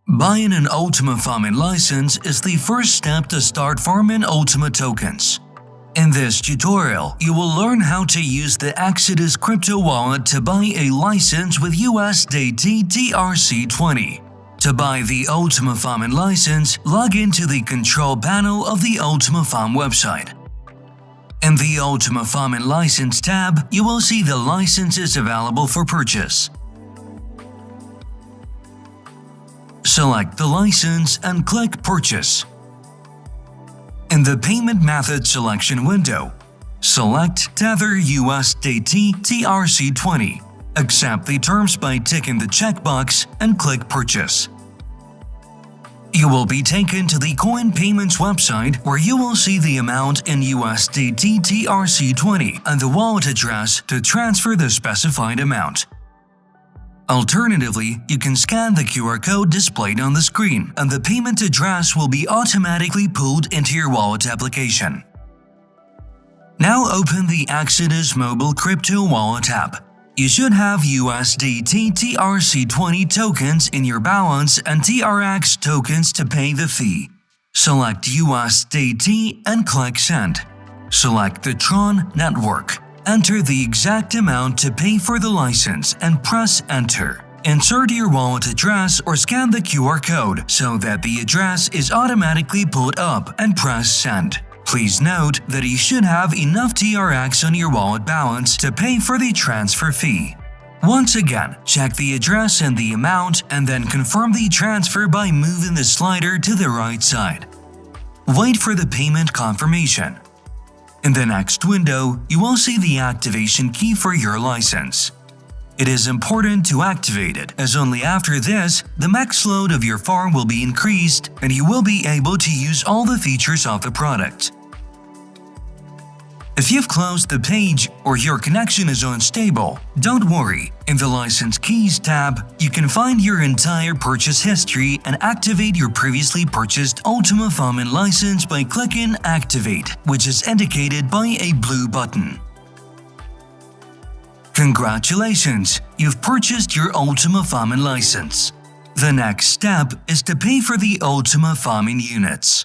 Buying an Ultima farming license is the first step to start farming Ultima tokens. In this tutorial, you will learn how to use the Exodus crypto wallet to buy a license with USDT TRC-20. To buy the Ultima farming license, log into the control panel of the Ultima Farm website. In the Ultima Farming License tab, you will see the licenses available for purchase. Select the license and click Purchase. In the Payment Method selection window, select Tether USDT TRC-20. Accept the terms by ticking the checkbox and click Purchase. You will be taken to the Coin Payments website where you will see the amount in USDT TRC-20 and the wallet address to transfer the specified amount. Alternatively, you can scan the QR code displayed on the screen, and the payment address will be automatically pulled into your wallet application. Now open the Exodus Mobile Crypto Wallet app. You should have USDT TRC-20 tokens in your balance and TRX tokens to pay the fee. Select USDT and click Send. Select the Tron network. Enter the exact amount to pay for the license and press Enter. Insert your wallet address or scan the QR code so that the address is automatically pulled up and press Send. Please note that you should have enough TRX on your wallet balance to pay for the transfer fee. Once again, check the address and the amount and then confirm the transfer by moving the slider to the right side. Wait for the payment confirmation. In the next window, you will see the activation key for your license. It is important to activate it, as only after this, the max load of your farm will be increased and you will be able to use all the features of the product. If you've closed the page or your connection is unstable, don't worry. In the License Keys tab, you can find your entire purchase history and activate your previously purchased Ultima Farming license by clicking Activate, which is indicated by a blue button. Congratulations! You've purchased your Ultima Farming license. The next step is to pay for the Ultima Farming units.